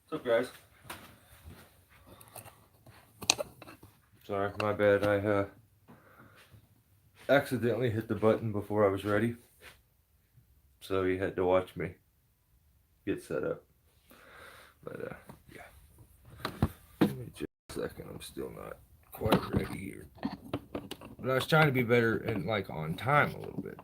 What's up, guys? Sorry, my bad. I accidentally hit the button before I was ready, so you had to watch me get set up. But yeah. Give me just a second. I'm still not quite ready here. But I was trying to be better and like on time a little bit.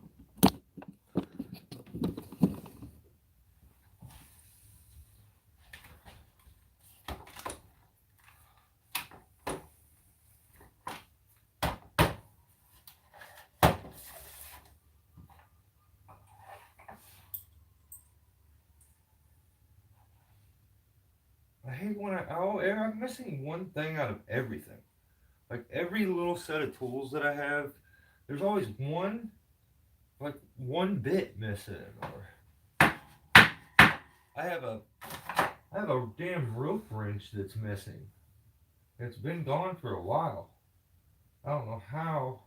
I hate when I'm missing one thing out of everything. Like every little set of tools that I have, there's always one bit missing. Or I have a I have a damn rope wrench that's missing. It's been gone for a while. I don't know how.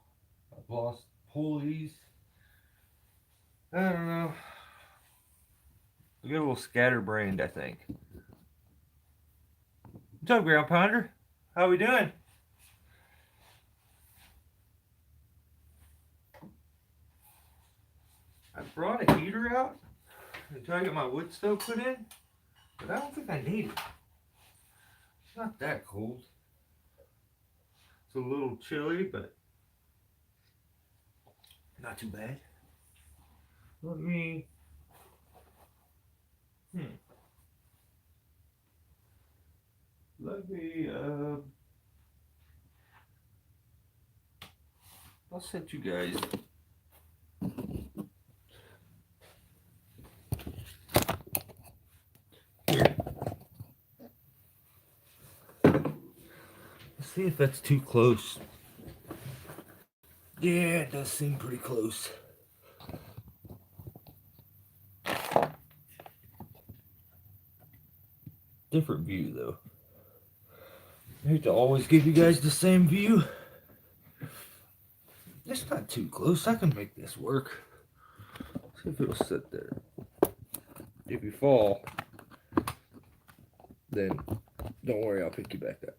I've lost pulleys. I don't know. I get a little scatterbrained, I think. What's up, Ground Pounder? How we doing? I brought a heater out until I get my wood stove put in, but I don't think I need it. It's not that cold. It's a little chilly, but not too bad. Let me. Let me. I'll set you guys. Here. Let's see if that's too close. Yeah, it does seem pretty close. Different view though. I hate to always give you guys the same view. It's not too close. I can make this work. See if it'll sit there. If you fall, then don't worry, I'll pick you back up.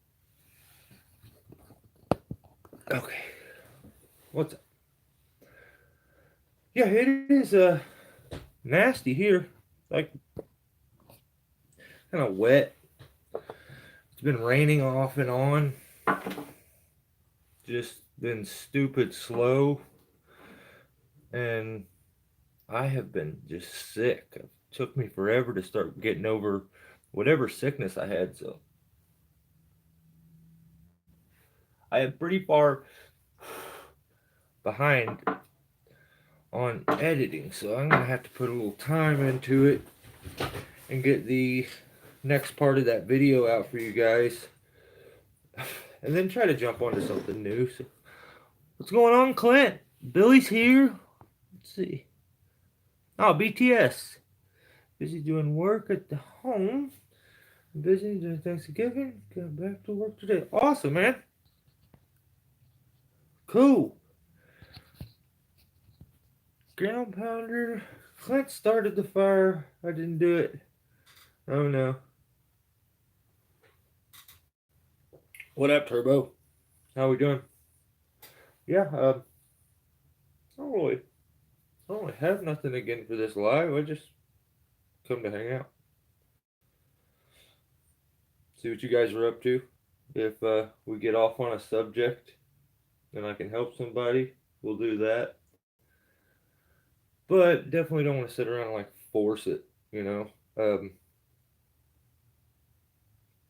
Okay. What's up? Yeah, it is nasty here. Like kind of wet. It's been raining off and on. Just been stupid slow. And I have been just sick. It took me forever to start getting over whatever sickness I had, so I am pretty far behind on editing, so I'm gonna have to put a little time into it and get the next part of that video out for you guys, and then try to jump onto something new. So, what's going on, Clint? Billy's here. Let's see. Oh, BTS. Busy doing work at the home. Busy doing Thanksgiving. Got back to work today. Awesome, man. Cool. Ground Pounder. Clint started the fire. I didn't do it. Oh no. What up, Turbo? How we doing? Yeah, I don't really have nothing again for this live. I just come to hang out. See what you guys are up to. If we get off on a subject and I can help somebody, we'll do that. But definitely don't want to sit around and like force it, you know.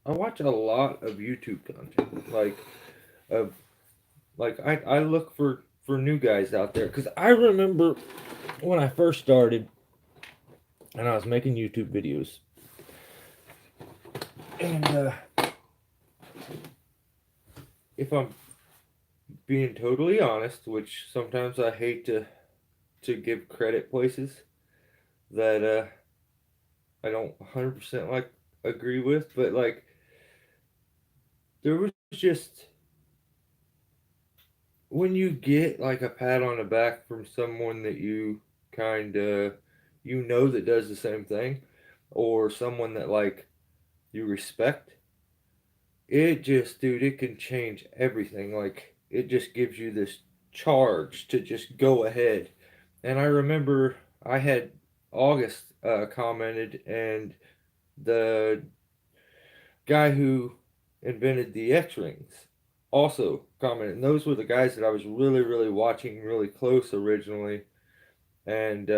I watch a lot of YouTube content, of I look for new guys out there because I remember when I first started and I was making YouTube videos, and if I'm being totally honest, which sometimes I hate to give credit places that I don't 100% like agree with, but like there was just when you get like a pat on the back from someone that you kind of that does the same thing, or someone that like you respect, it just, dude, it can change everything. Like, it just gives you this charge to just go ahead. And I remember I had August commented, and the guy who invented the X rings also commented. And those were the guys that I was really, really watching really close originally. And,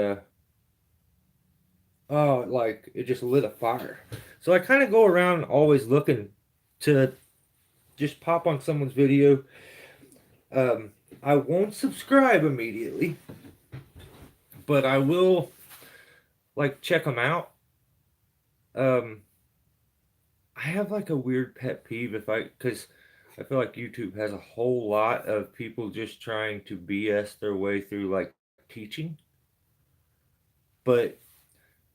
oh, like, it just lit a fire. So I kind of go around always looking to just pop on someone's video. Um, I won't subscribe immediately, but I will like check them out. Um, I have like a weird pet peeve because I feel like YouTube has a whole lot of people just trying to BS their way through like teaching, but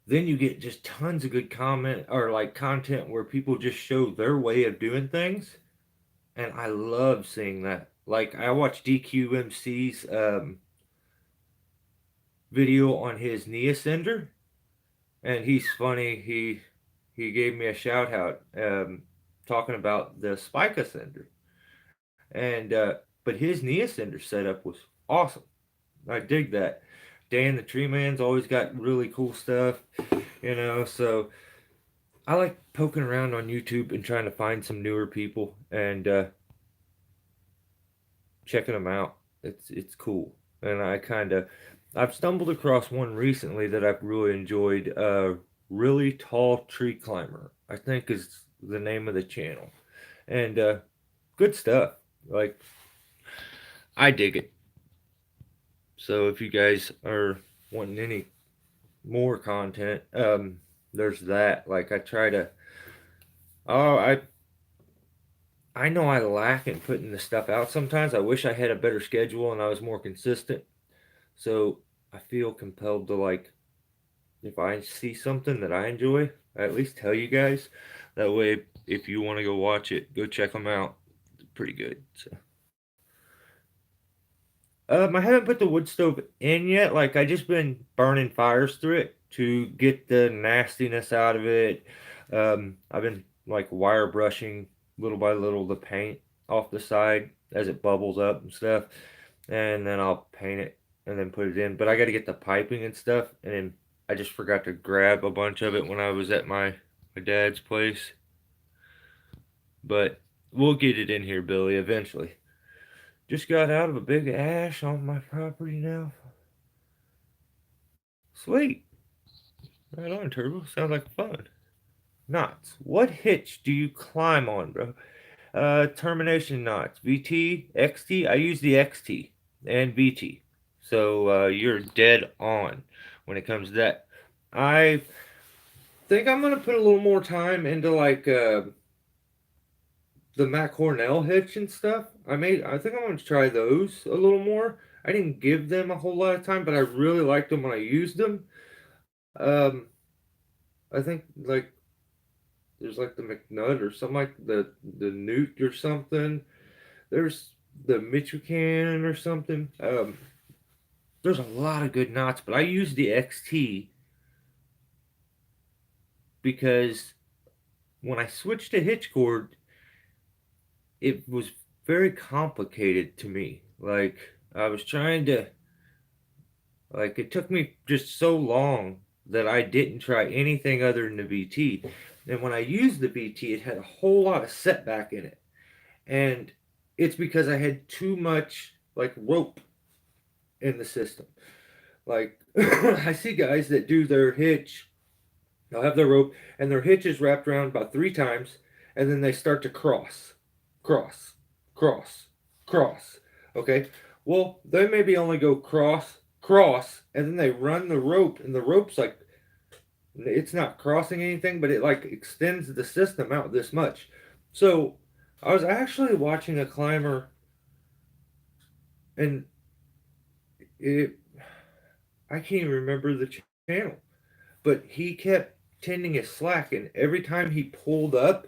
then you get just tons of good comment or like content where people just show their way of doing things, and I love seeing that. Like I watched DQMC's video on his knee ascender, and he's funny. He gave me a shout out talking about the spike ascender, and but his knee ascender setup was awesome. I dig that. Dan the Tree Man's always got really cool stuff, you know. So I like poking around on YouTube and trying to find some newer people and checking them out. It's cool, and I've stumbled across one recently that I've really enjoyed. Really tall tree climber, I think is the name of the channel, and good stuff. Like I dig it. So if you guys are wanting any more content, there's that. Like I try to. Oh, I know I lack in putting the stuff out sometimes. I wish I had a better schedule and I was more consistent. So I feel compelled to like if I see something that I enjoy, I at least tell you guys. That way, if you want to go watch it, go check them out. It's pretty good. So, I haven't put the wood stove in yet. Like I just been burning fires through it to get the nastiness out of it. I've been like wire brushing little by little the paint off the side as it bubbles up and stuff, and then I'll paint it and then put it in. But I got to get the piping and stuff, and then I just forgot to grab a bunch of it when I was at my dad's place. But we'll get it in here, Billy, eventually. Just got out of a big ash on my property now. Sweet. Right on, Turbo. Sounds like fun. Knots. What hitch do you climb on, bro? Termination knots. VT, XT. I use the XT and VT. So you're dead on when it comes to that. I think I'm gonna put a little more time into like the Matt Cornell hitch and stuff. I think I'm gonna try those a little more. I didn't give them a whole lot of time, but I really liked them when I used them. Um, I think like there's like the McNutt or something like the Newt or something. There's the Michoacan or something. There's a lot of good knots, but I use the XT because when I switched to hitch cord, it was very complicated to me. Like I was trying to like it took me just so long that I didn't try anything other than the VT. And when I used the VT, it had a whole lot of setback in it. And it's because I had too much like rope in the system. Like I see guys that do their hitch, they'll have their rope and their hitch is wrapped around about 3 times, and then they start to cross, cross, cross. Okay. Well, they maybe only go cross, cross, and then they run the rope, and the rope's like it's not crossing anything, but it like extends the system out this much. So I was actually watching a climber, and it I can't even remember the channel, but he kept tending his slack, and every time he pulled up,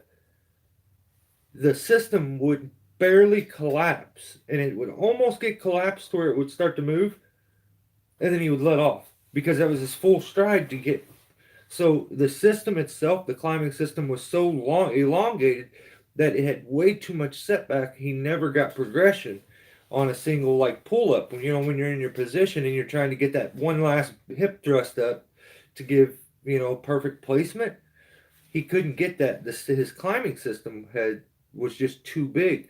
the system would barely collapse, and it would almost get collapsed where it would start to move, and then he would let off because that was his full stride to get. So the system itself, the climbing system, was so long elongated that it had way too much setback. He never got progression on a single like pull up. When when you're in your position and you're trying to get that one last hip thrust up to give perfect placement, he couldn't get that. His climbing system was just too big.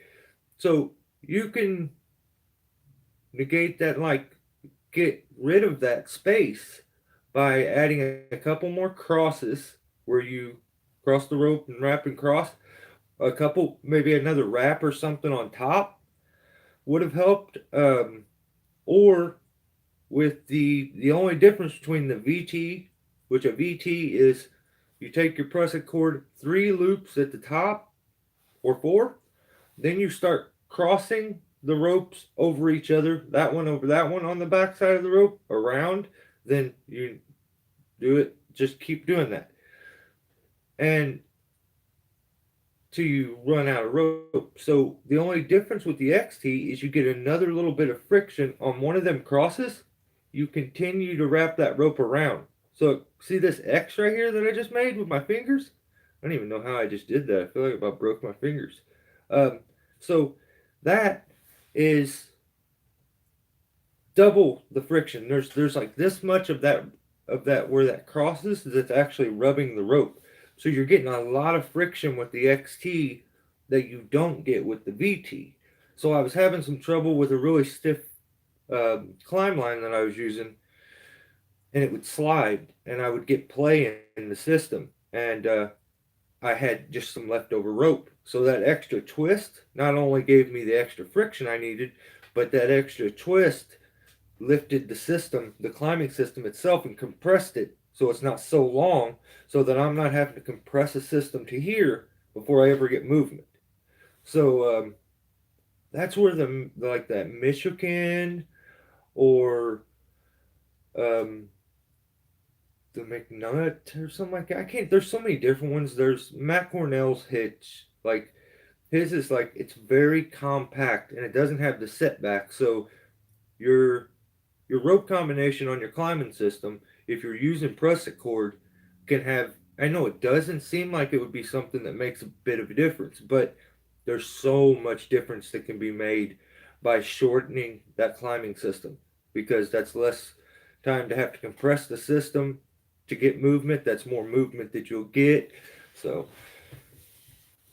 So you can negate that, like get rid of that space by adding a couple more crosses where you cross the rope and wrap and cross. A couple, maybe another wrap or something on top would have helped. Or with the only difference between the VT, which a VT is, you take your pressing cord 3 loops at the top or 4, then you start crossing the ropes over each other, that one over that one on the back side of the rope around. Then you do it, just keep doing that. And till you run out of rope. So the only difference with the XT is you get another little bit of friction on one of them crosses. You continue to wrap that rope around. So see this X right here that I just made with my fingers? I don't even know how I just did that. I feel like I about broke my fingers. So that is double the friction. There's like this much of that where that crosses that's actually rubbing the rope. So you're getting a lot of friction with the XT that you don't get with the VT. So I was having some trouble with a really stiff climb line that I was using, and it would slide, and I would get play in the system, and I had just some leftover rope. So that extra twist not only gave me the extra friction I needed, but that extra twist lifted the system, the climbing system itself, and compressed it so it's not so long, so that I'm not having to compress a system to here before I ever get movement. So that's where the like that Michigan or um, the McNutt or something like that. I can't. There's so many different ones. There's Matt Cornell's hitch. Like his is like it's very compact and it doesn't have the setback. So your your rope combination on your climbing system, if you're using prusik cord, can have. I know it doesn't seem like it would be something that makes a bit of a difference, but there's so much difference that can be made by shortening that climbing system because that's less time to have to compress the system to get movement. That's more movement that you'll get. So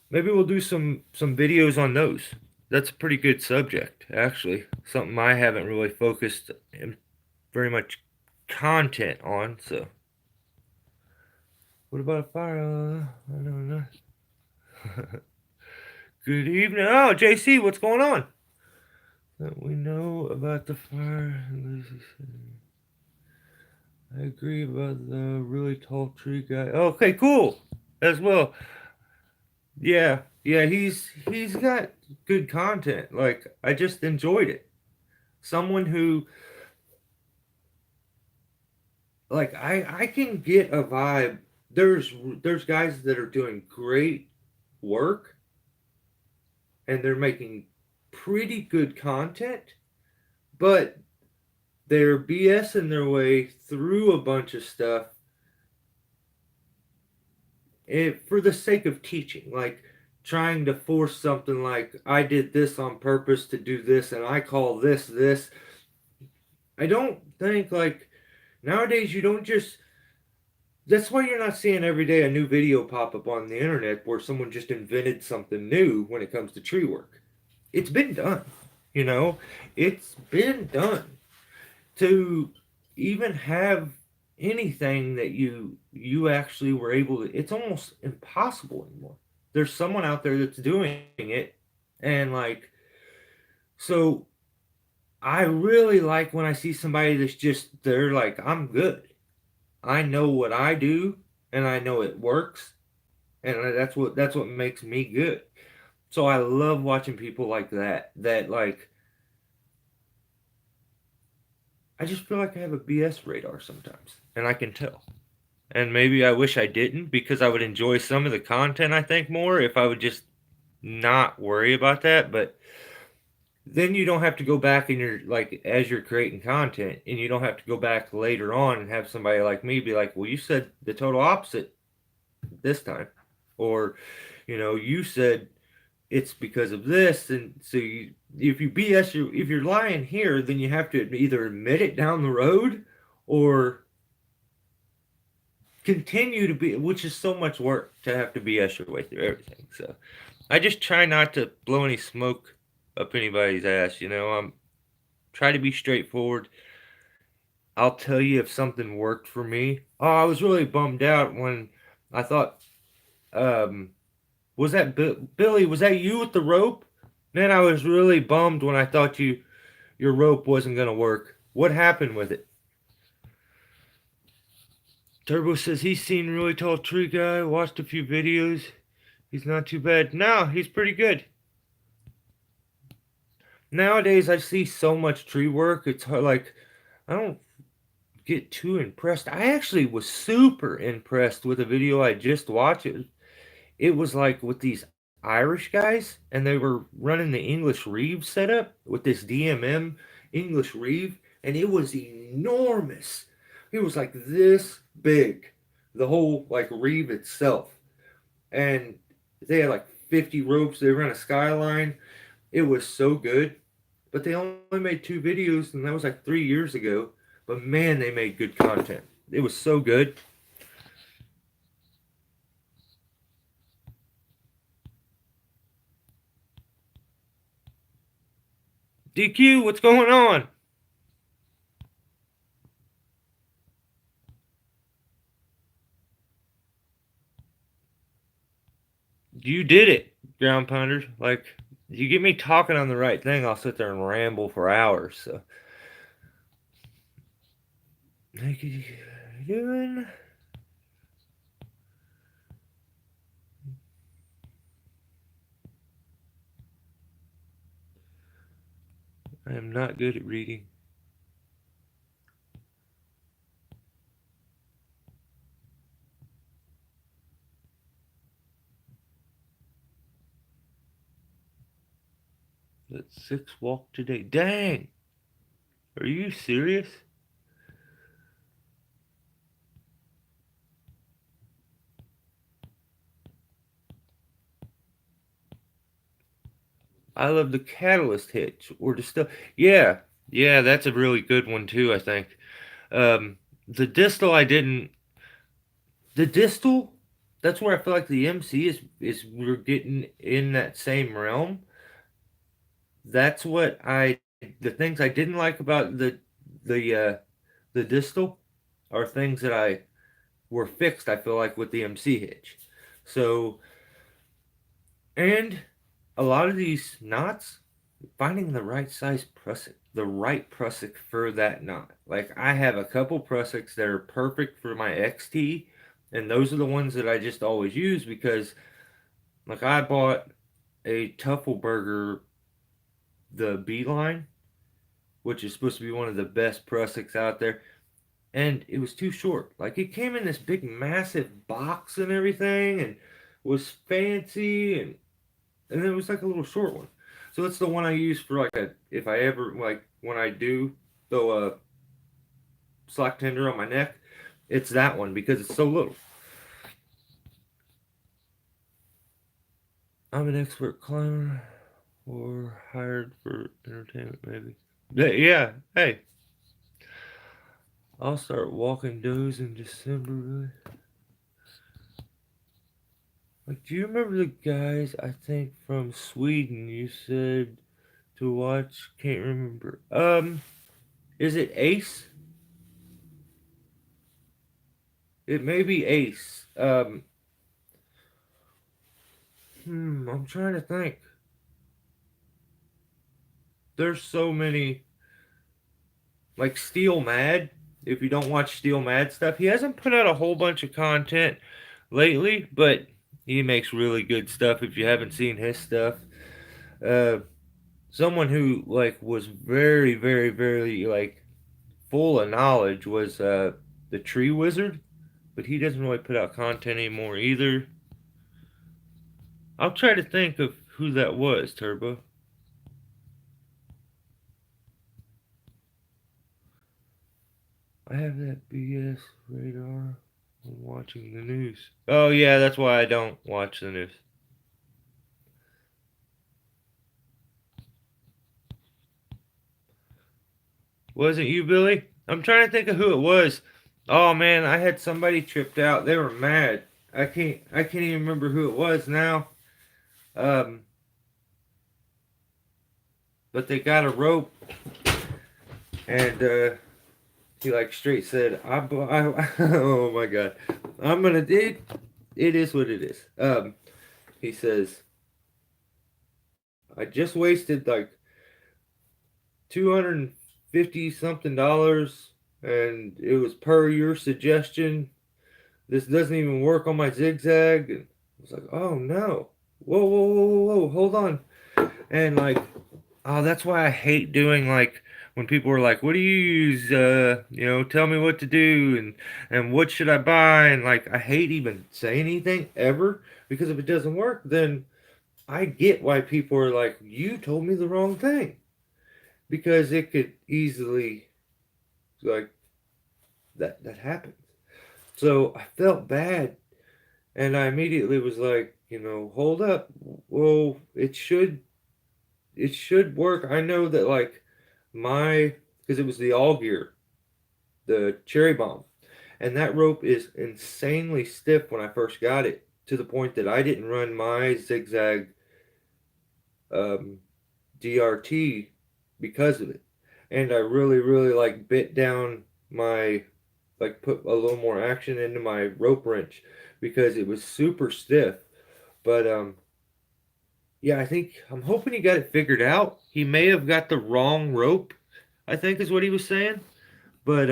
maybe we'll do some videos on those. That's a pretty good subject, actually. Something I haven't really focused very much content on. So, what about a fire? I don't know. Good evening. Oh, JC, what's going on? That we know about the fire. I agree about the really tall tree guy. Okay, cool. As well. Yeah, yeah. He's got good content. Like I just enjoyed it. Someone who like I can get a vibe. There's guys that are doing great work and they're making pretty good content, but they're BSing their way through a bunch of stuff for the sake of teaching, like trying to force something like I did this on purpose to do this and I call this this. I don't think like nowadays you don't just that's why you're not seeing every day a new video pop up on the internet where someone just invented something new when it comes to tree work. It's been done, you know? It's been done. To even have anything that you actually were able to, it's almost impossible anymore. There's someone out there that's doing it, and like so I really like when I see somebody that's just they're like I'm good. I know what I do and I know it works and that's what makes me good. So I love watching people like that like I just feel like I have a BS radar sometimes and I can tell. And maybe I wish I didn't because I would enjoy some of the content I think more if I would just not worry about that. But then you don't have to go back and you're like, as you're creating content, and you don't have to go back later on and have somebody like me be like, well, you said the total opposite this time, or you said it's because of this. And so if you BS, if you're lying here, then you have to either admit it down the road or continue to be, which is so much work to have to BS your way through everything. So I just try not to blow any smoke up anybody's ass. I'm try to be straightforward. I'll tell you if something worked for me. Oh, I was really bummed out when I thought, um, was that Billy? Was that you with the rope? Man, I was really bummed when I thought your rope wasn't gonna work. What happened with it? Turbo says he's seen really tall tree guy. Watched a few videos. He's not too bad. No, he's pretty good. Nowadays, I see so much tree work. It's hard, like I don't get too impressed. I actually was super impressed with a video I just watched. It was like with these Irish guys, and they were running the English Reeve setup with this DMM English Reeve, and it was enormous. It was like this big, the whole like Reeve itself, and they had like 50 ropes. They ran a Skyline. It was so good, but they only made two videos, and that was like 3 years ago. But man, they made good content. It was so good. DQ, what's going on? You did it, ground pounders. Like, you get me talking on the right thing, I'll sit there and ramble for hours. So, how you doing? I am not good at reading. Let's 6 walk today. Dang! Are you serious? I love the catalyst hitch or the stuff. Yeah, yeah, that's a really good one too. I think. The distal, I didn't. The distal, that's where I feel like the MC is we're getting in that same realm. That's what I the things I didn't like about the distal are things that I were fixed. I feel like with the MC hitch. So and a lot of these knots, finding the right size prusik, the right prusik for that knot. Like I have a couple prusiks that are perfect for my XT, and those are the ones that I just always use because, like, I bought a Tuffelberger, the Beeline, which is supposed to be one of the best prusiks out there, and it was too short. Like it came in this big, massive box and everything, and was fancy, and it was like a little short one. So that's the one I use for like a if I ever like when I do throw a slack tender on my neck, it's that one because it's so little. I'm an expert climber or hired for entertainment maybe. Yeah, hey, I'll start walking those in December really. Like, do you remember the guys I think from Sweden you said to watch? Can't remember. Is it Ace? It may be Ace. I'm trying to think. There's so many, like Steel Mad. If you don't watch Steel Mad stuff, he hasn't put out a whole bunch of content lately, but he makes really good stuff. If you haven't seen his stuff, uh, someone who like was very, very, very like full of knowledge was the Tree Wizard, but he doesn't really put out content anymore either. I'll try to think of who that was, Turbo. I have that BS radar. I'm watching the news. Oh yeah, that's why I don't watch the news. Was it you, Billy? I'm trying to think of who it was. Oh man, I had somebody tripped out. They were mad. I can't even remember who it was now. Um, but they got a rope and he like straight said, oh my god, I'm gonna it is what it is. He says I just wasted like 250 something dollars and it was per your suggestion. This doesn't even work on my zigzag. And I was like, oh no. Whoa, whoa, whoa, whoa, whoa, hold on. And like, oh, that's why I hate doing like when people are like, what do you use? Tell me what to do and what should I buy? And like, I hate even saying anything ever because if it doesn't work, then I get why people are like, you told me the wrong thing because it could easily like that happens. So I felt bad and I immediately was like, hold up. Well, it should work. I know that like my because it was the all gear, the cherry bomb, and that rope is insanely stiff when I first got it to the point that I didn't run my zigzag um, DRT because of it, and I really really like bit down my like put a little more action into my rope wrench because it was super stiff. But yeah, I think I'm hoping he got it figured out. He may have got the wrong rope, I think is what he was saying. But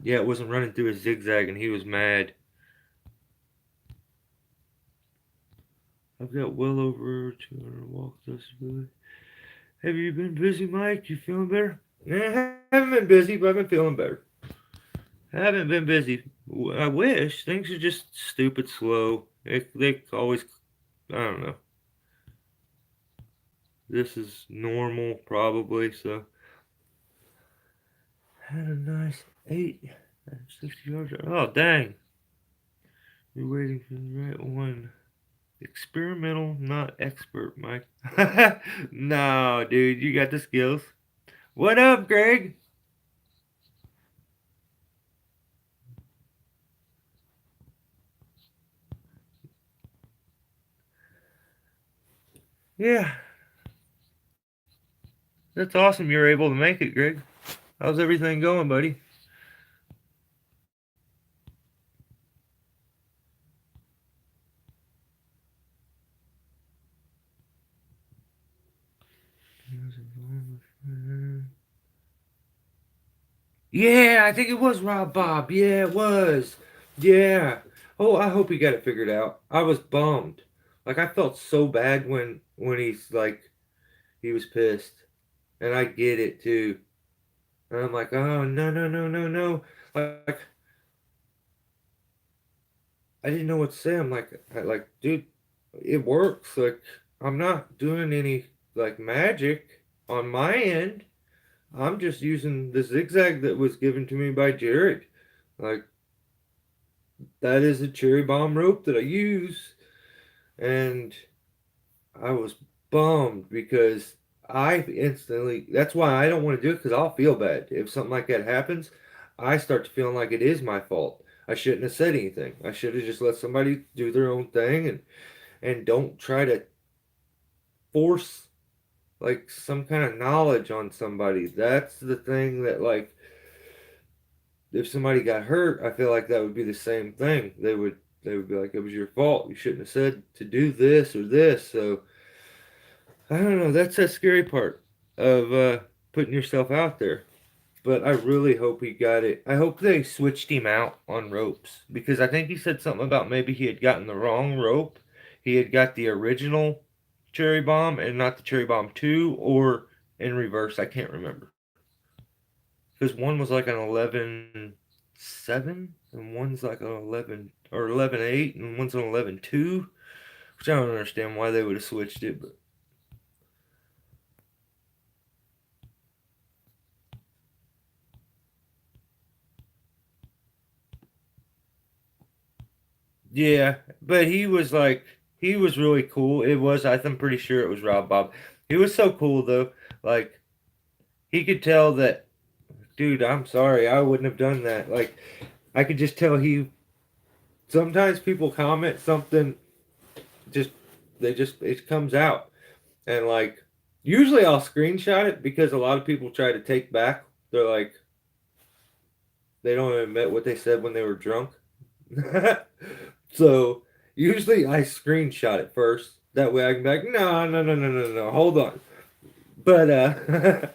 yeah, it wasn't running through a zigzag and he was mad. I've got well over 200 walk this week. Have you been busy, Mike? You feeling better? Yeah, I haven't been busy, but I've been feeling better. I haven't been busy. I wish. Things are just stupid slow. They always, I don't know. This is normal, probably, so. Had a nice 60 yards. Oh, dang. You're waiting for the right one. Experimental, not expert, Mike. No, dude, you got the skills. What up, Greg? Yeah, that's awesome you're able to make it, Greg. How's everything going, buddy? Yeah, I think it was Rob Bob. Yeah, it was. Yeah. Oh, I hope he got it figured out. I was bummed. Like I felt so bad when he's like he was pissed. And I get it too. And I'm like, oh no no no no no. Like I didn't know what to say. I'm like, dude, it works. Like I'm not doing any like magic on my end. I'm just using the zigzag that was given to me by Jared. Like that is a cherry bomb rope that I use, and I was bummed because I instantly. That's why I don't want to do it because I'll feel bad if something like that happens. I start to feeling like it is my fault. I shouldn't have said anything. I should have just let somebody do their own thing and don't try to force like some kind of knowledge on somebody. That's the thing that like if somebody got hurt, I feel like that would be the same thing. They would be like, it was your fault. You shouldn't have said to do this or this. So I don't know. That's that scary part of putting yourself out there. But I really hope he got it. I hope they switched him out on ropes because I think he said something about maybe he had gotten the wrong rope. He had got the original cherry bomb and not the cherry bomb 2 or in reverse. I can't remember. Because one was like an 11.7 and one's like an 11 or 11.8 and one's an 11.2, which I don't understand why they would have switched it, but Yeah, but he was really cool. It was, I'm pretty sure it was Rob Bob. He was so cool though. Like he could tell that, dude, I'm sorry, I wouldn't have done that. Like I could just tell he. Sometimes people comment something, just they just it comes out, and like usually I'll screenshot it because a lot of people try to take back. They're like they don't admit what they said when they were drunk. So usually I screenshot it first. That way I can be like, no, no, no, no, no, no, hold on. But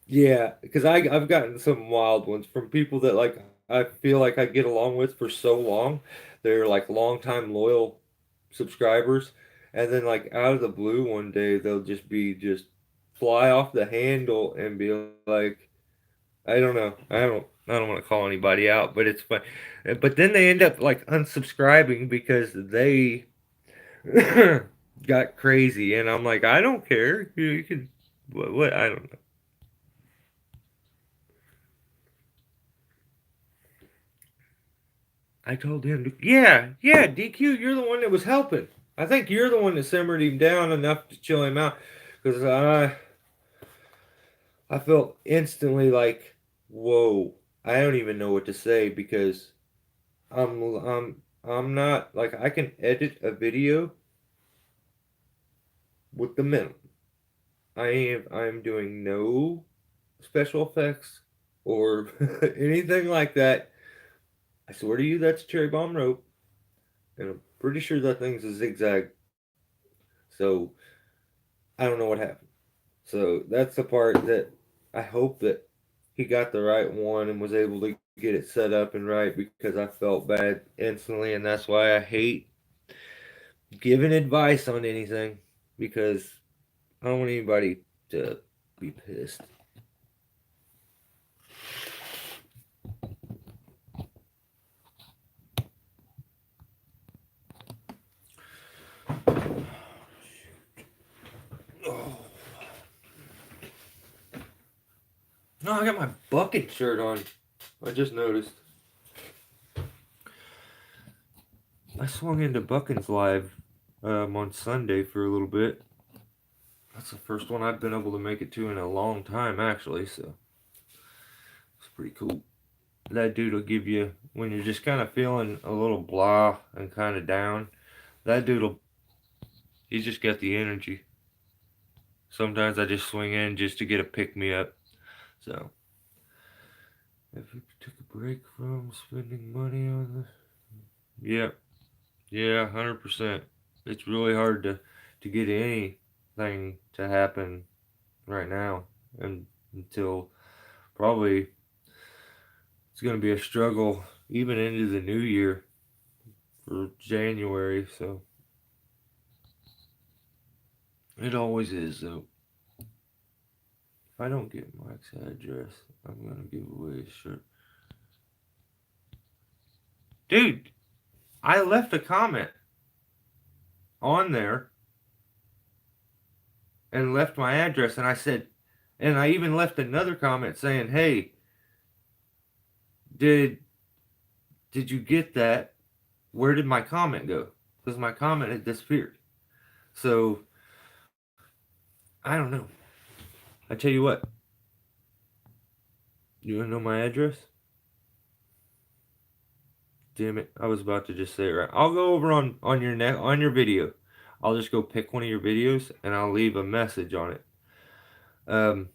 yeah, because I've gotten some wild ones from people that like I feel like I get along with for so long. They're like longtime loyal subscribers, and then like out of the blue one day they'll just be just fly off the handle and be like, I don't know, I don't want to call anybody out, but it's fun. But then they end up like unsubscribing because they got crazy, and I'm like, I don't care. You can what I don't know. I told him, yeah, yeah, DQ, you're the one that was helping. I think you're the one that simmered him down enough to chill him out, because I felt instantly like, whoa, I don't even know what to say because I'm not like I can edit a video with the minimum. I'm doing no special effects or anything like that. I swear to you, that's cherry bomb rope, and I'm pretty sure that thing's a zigzag. So I don't know what happened. So that's the part that I hope that he got the right one and was able to get it set up and right because I felt bad instantly, and that's why I hate giving advice on anything because I don't want anybody to be pissed. Oh. No, I got my bucket shirt on. I just noticed. I swung into Buckins Live on Sunday for a little bit. That's the first one I've been able to make it to in a long time, actually. So it's pretty cool. That dude will give you when you're just kind of feeling a little blah and kind of down. That dude will. He's just got the energy. Sometimes I just swing in just to get a pick me up. So if you took a break from spending money on the, yeah, yeah, 100%. It's really hard to get anything to happen right now, and until probably it's going to be a struggle even into the new year for January. So it always is though. If I don't get Mike's address, I'm gonna give away his shirt. Dude, I left a comment on there and left my address, and I said, and I even left another comment saying, "Hey, did did you get that? Where did my comment go? Because my comment had disappeared." So I don't know. I tell you what, you wanna know my address? Damn it! I was about to just say it right. I'll go over on your on your video. I'll just go pick one of your videos and I'll leave a message on it. Um,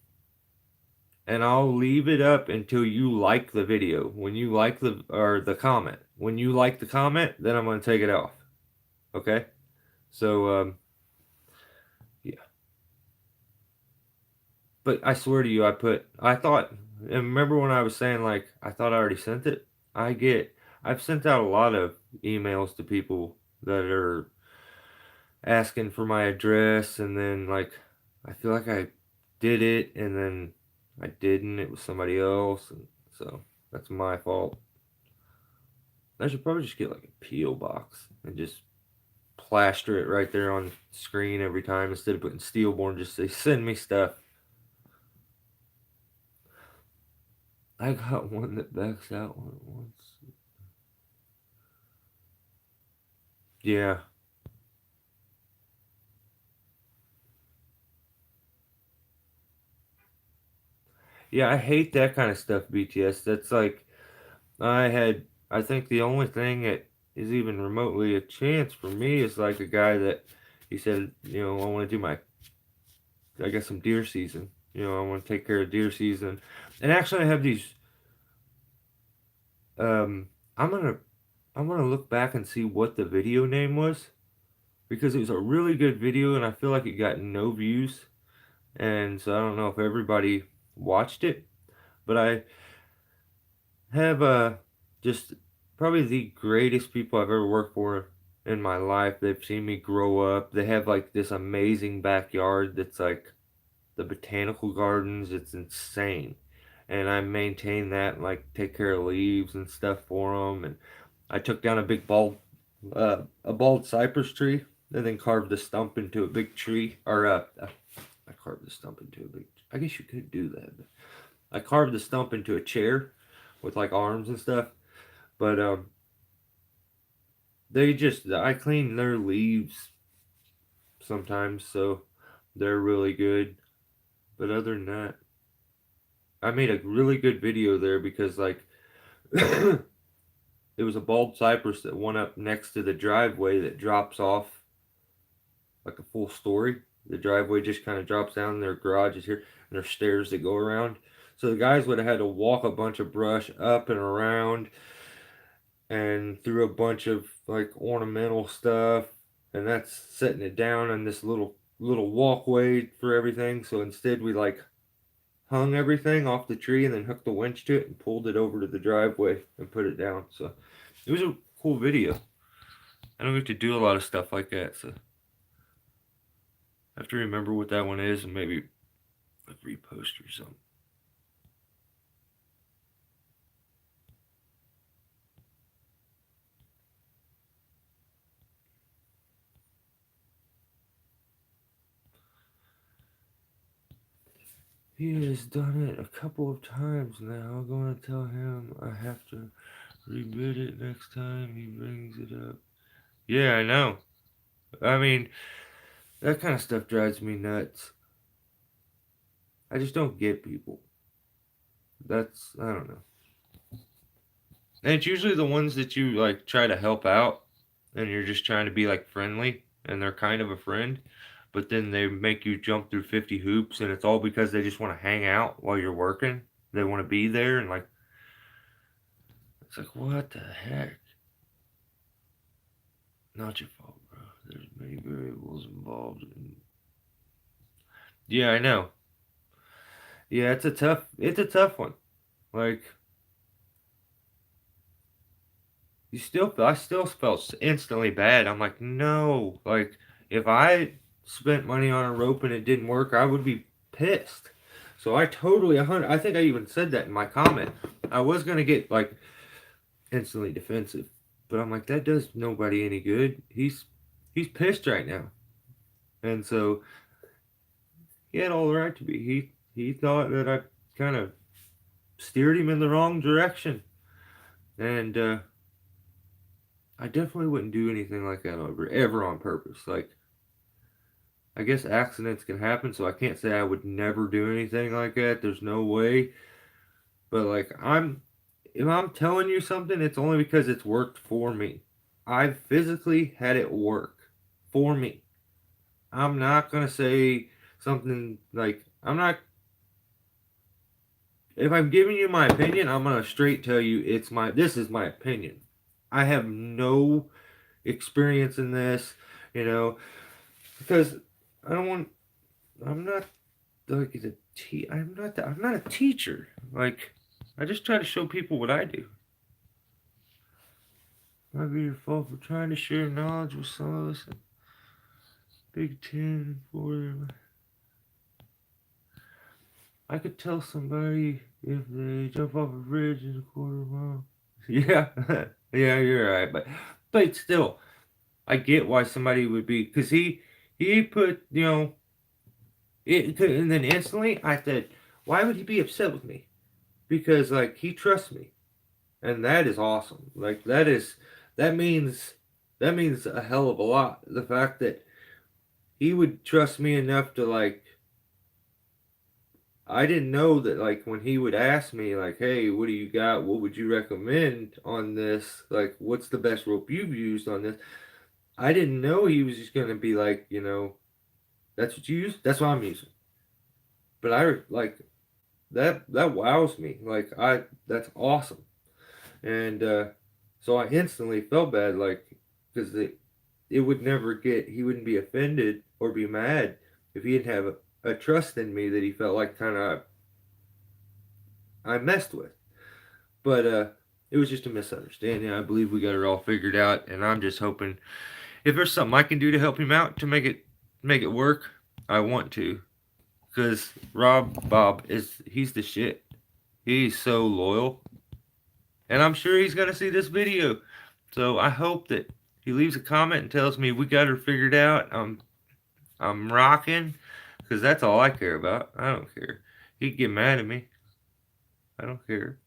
and I'll leave it up until you like the video. When you like the comment. When you like the comment, then I'm gonna take it off. Okay? So yeah. But I swear to you, I thought, and remember when I was saying like I thought I already sent it? I've sent out a lot of emails to people that are asking for my address, and then like I feel like I did it and then I didn't. It was somebody else, and so that's my fault. I should probably just get like a PO box and just plaster it right there on screen every time instead of putting Steelborn. Just say send me stuff. I got one that backs out when it wants. Yeah. Yeah, I hate that kind of stuff, BTS. That's like, I think the only thing that is even remotely a chance for me is like a guy that he said, I want to do I guess some deer season. I want to take care of deer season. And actually, I have these, um, I'm gonna, I'm gonna look back and see what the video name was because it was a really good video and I feel like it got no views. And so I don't know if everybody watched it, but I have just probably the greatest people I've ever worked for in my life. They've seen me grow up. They have like this amazing backyard that's like the botanical gardens. It's insane. And I maintain that and like take care of leaves and stuff for them. And I took down a bald cypress tree and then carved the stump into a big tree. I carved the stump into a big. I guess you could do that. But I carved the stump into a chair with like arms and stuff. But I clean their leaves sometimes, so they're really good. But other than that, I made a really good video there because like it was a bald cypress that went up next to the driveway that drops off like a full story. The driveway just kind of drops down. Their garage is here, and there's stairs that go around. So the guys would have had to walk a bunch of brush up and around and through a bunch of like ornamental stuff, and that's setting it down on this little walkway for everything. So instead, we like hung everything off the tree and then hooked the winch to it and pulled it over to the driveway and put it down. So it was a cool video. I don't get to do a lot of stuff like that, so I have to remember what that one is and maybe like repost or something. He has done it a couple of times now. I'm going to tell him I have to rebid it next time he brings it up. Yeah, I know. I mean, that kind of stuff drives me nuts. I just don't get people. I don't know. And it's usually the ones that you like try to help out and you're just trying to be like friendly and they're kind of a friend, but then they make you jump through 50 hoops and it's all because they just want to hang out while you're working. They want to be there and like, it's like, what the heck? Not your fault, bro. There's many variables involved. Yeah, I know. Yeah, it's a tough one. Like, I still felt instantly bad. I'm like, no. Like, if I spent money on a rope and it didn't work, I would be pissed. So I totally, 100, I think I even said that in my comment. I was going to get, like, instantly defensive. But I'm like, that does nobody any good. He's pissed right now. And so he had all the right to be. He thought that I kind of steered him in the wrong direction. And I definitely wouldn't do anything like that ever on purpose. Like, I guess accidents can happen, so I can't say I would never do anything like that. There's no way. But like, if I'm telling you something, it's only because it's worked for me. I've physically had it work for me. I'm not gonna say something like if I'm giving you my opinion, I'm gonna straight tell you this is my opinion. I have no experience in this, you know, because I don't want I'm not like I'm not a teacher. Like I just try to show people what I do. Might be your fault for trying to share knowledge with some of us. Big Ten for I could tell somebody if they jump off a bridge in a quarter mile. Yeah, yeah, you're right, but still, I get why somebody would be because he put and then instantly I said, why would he be upset with me? Because like he trusts me, and that is awesome. Like that means that means a hell of a lot. The fact that he would trust me enough to like, I didn't know that like when he would ask me like, hey, what do you got? What would you recommend on this? Like, what's the best rope you've used on this? I didn't know he was just gonna be like, that's what you use. That's what I'm using. But I like that wows me. Like that's awesome. And so I instantly felt bad, like because it would never get. He wouldn't be offended or be mad if he didn't have a trust in me that he felt like kind of I messed with. But it was just a misunderstanding. I believe we got it all figured out, and I'm just hoping if there's something I can do to help him out to make it work, I want to. Because Bob he's the shit. He's so loyal, and I'm sure he's gonna see this video. So I hope that he leaves a comment and tells me we got her figured out. I'm rocking, because that's all I care about. I don't care. He'd get mad at me. I don't care.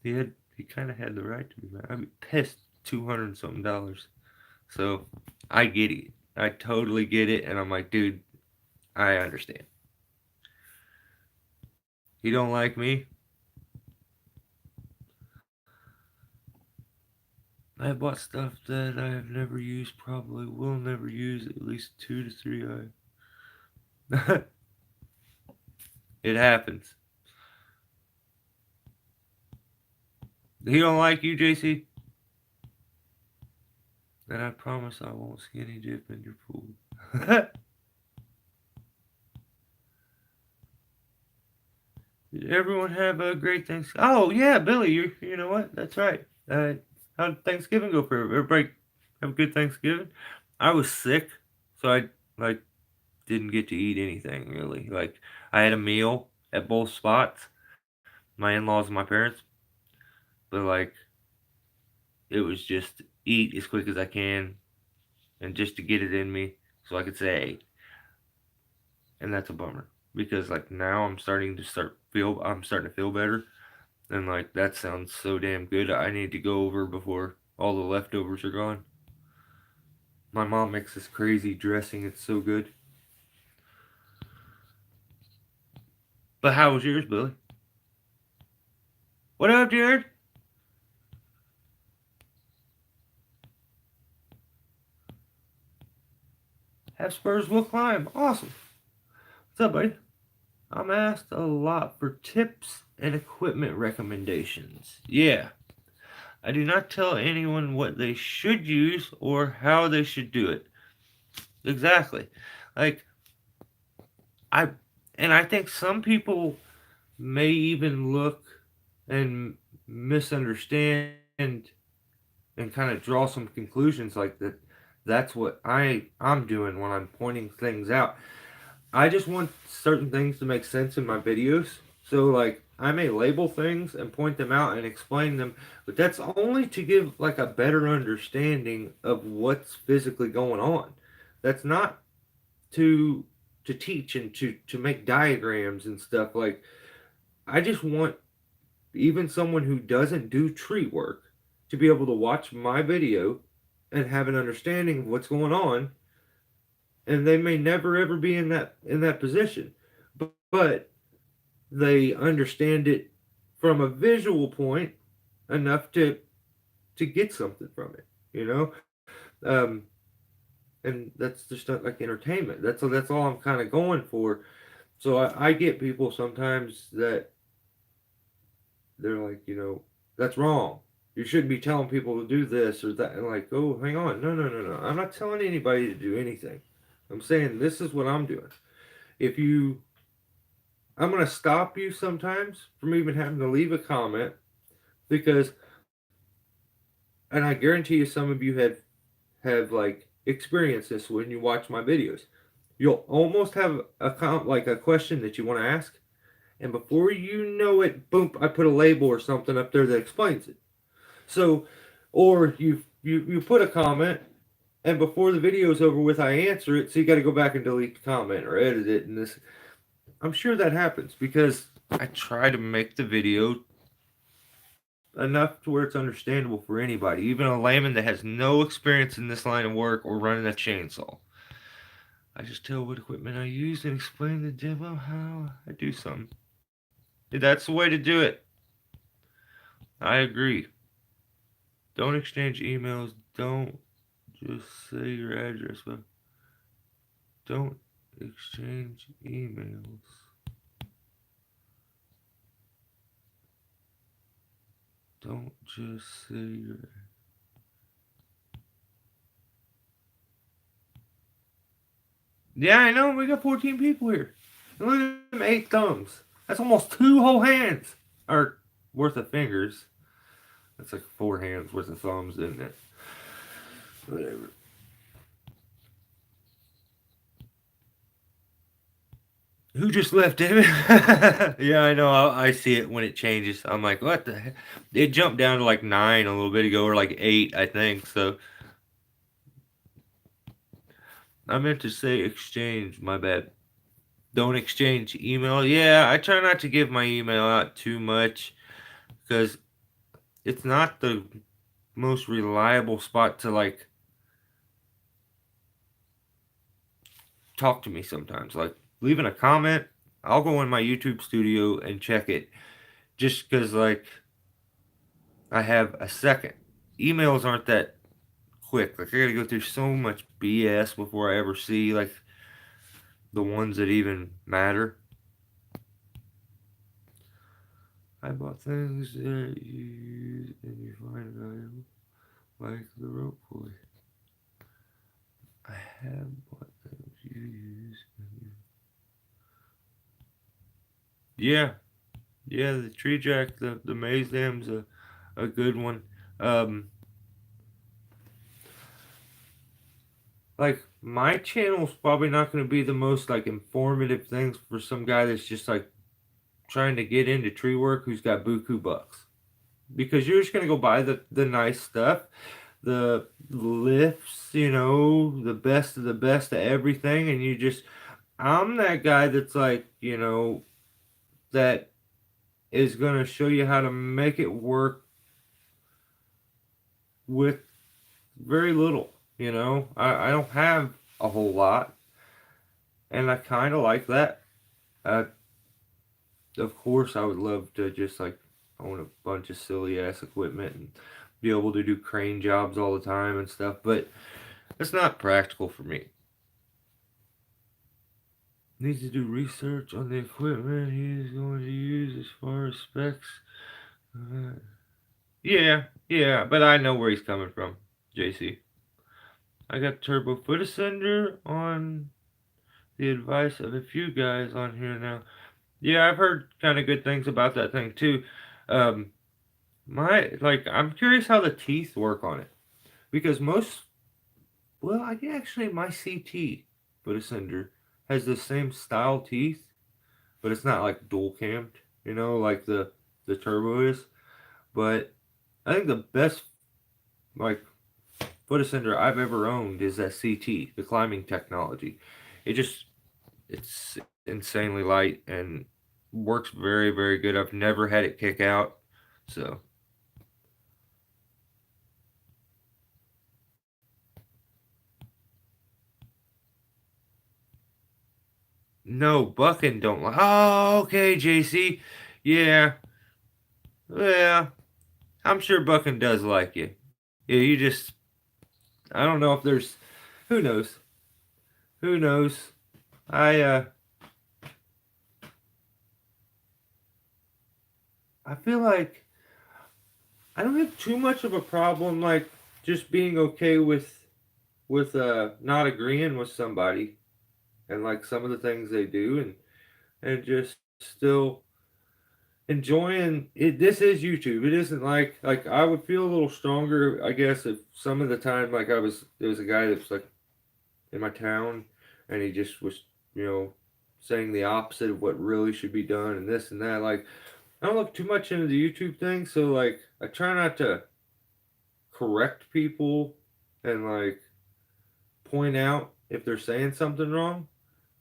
He kind of had the right to be mad. I'd be pissed. $200 something dollars. So I get it. I totally get it, and I'm like, dude, I understand. You don't like me? I have bought stuff that I have never used, probably will never use at least 2 to 3 I. It happens. He don't like you, JC? Then I promise I won't skinny dip in your food. Did everyone have a great Thanksgiving? Oh yeah, Billy, you know what? That's right. How did Thanksgiving go for everybody? Have a good Thanksgiving. I was sick, so I like didn't get to eat anything really. Like I had a meal at both spots, my in-laws and my parents, but like it was just eat as quick as I can and just to get it in me so I could say, and that's a bummer because like now I'm starting to feel better, and like that sounds so damn good. I need to go over before all the leftovers are gone. My mom makes this crazy dressing. It's so good. But how was yours, Billy? What up, Jared? Have Spurs will climb. Awesome. What's up, buddy? I'm asked a lot for tips and equipment recommendations. Yeah. I do not tell anyone what they should use or how they should do it. Exactly. Like I and I think some people may even look and misunderstand and kind of draw some conclusions like that. That's what I'm doing when I'm pointing things out. I just want certain things to make sense in my videos. So like I may label things and point them out and explain them, but that's only to give like a better understanding of what's physically going on. That's not to teach and to make diagrams and stuff. Like I just want even someone who doesn't do tree work to be able to watch my video and have an understanding of what's going on, and they may never ever be in that position, but they understand it from a visual point enough to get something from it, um, and that's just not like entertainment. That's all I'm kind of going for. So I get people sometimes that they're like, that's wrong. You shouldn't be telling people to do this or that. And like, oh, hang on. No, no, no, no. I'm not telling anybody to do anything. I'm saying this is what I'm doing. If you, I'm going to stop you sometimes from even having to leave a comment because, and I guarantee you some of you have like experienced this when you watch my videos. You'll almost have like a question that you want to ask, and before you know it, boom, I put a label or something up there that explains it. So, or you put a comment, and before the video's over with, I answer it. So you got to go back and delete the comment or edit it. And this, I'm sure that happens because I try to make the video enough to where it's understandable for anybody, even a layman that has no experience in this line of work or running a chainsaw. I just tell what equipment I use and explain the demo how I do something. That's the way to do it. I agree. Don't exchange emails. Don't just say your address, but don't exchange emails. Don't just say your. Yeah, I know. We got 14 people here. And look at them 8 thumbs. That's almost 2 whole hands. Or worth of fingers. That's like 4 hands worth of thumbs, isn't it? Whatever. Who just left him? Yeah, I know. I see it when it changes. I'm like, what the heck? It jumped down to like 9 a little bit ago, or like 8, I think. So I meant to say exchange. My bad. Don't exchange email. Yeah, I try not to give my email out too much because it's not the most reliable spot to like talk to me sometimes. Like leaving a comment, I'll go in my YouTube studio and check it just because like I have a second. Emails aren't that quick. Like I gotta go through so much BS before I ever see like the ones that even matter. I bought things that you use and you find valuable, like the rope pulley. I have bought things you use and you. Yeah, yeah. The tree jack, the maze dam's a good one. Um, like my channel's probably not going to be the most like informative things for some guy that's just like trying to get into tree work who's got buku bucks, because you're just going to go buy the nice stuff, the lifts, the best of the best of everything, and you just, I'm that guy that's like, that is going to show you how to make it work with very little. I don't have a whole lot, and I kind of like that. uh, of course I would love to just like own a bunch of silly ass equipment and be able to do crane jobs all the time and stuff, but it's not practical for me. Needs to do research on the equipment he's going to use as far as specs. Uh, yeah, but I know where he's coming from, JC. I got turbo foot ascender on the advice of a few guys on here now. Yeah, I've heard kind of good things about that thing too. Um, I'm curious how the teeth work on it, because I get actually my CT foot ascender has the same style teeth, but it's not like dual camed, like the turbo is. But I think the best like foot ascender I've ever owned is that CT, the climbing technology. It's insanely light and works very, very good. I've never had it kick out. So no, bucking don't like. Oh, okay, JC. Yeah, yeah. I'm sure bucking does like you. Yeah, you just. I don't know if there's. Who knows? Who knows? I I feel like I don't have too much of a problem like just being okay with not agreeing with somebody and like some of the things they do, and just still enjoying it. This is YouTube. It isn't like I would feel a little stronger, I guess, if some of the time like there was a guy that's like in my town and he just was, you know, saying the opposite of what really should be done and this and that. Like I don't look too much into the YouTube thing, so like I try not to correct people and like point out if they're saying something wrong.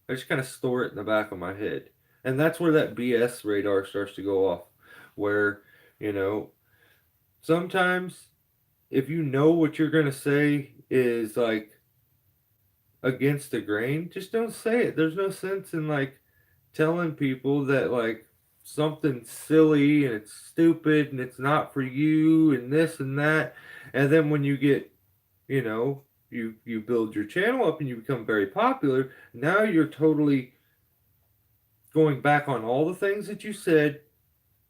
I just kind of store it in the back of my head. And that's where that BS radar starts to go off. Where, you know, sometimes if you know what you're gonna say is like against the grain, just don't say it. There's no sense in like telling people that like something's silly and it's stupid and it's not for you and this and that. And then when you get, you know, you build your channel up and you become very popular, now you're totally going back on all the things that you said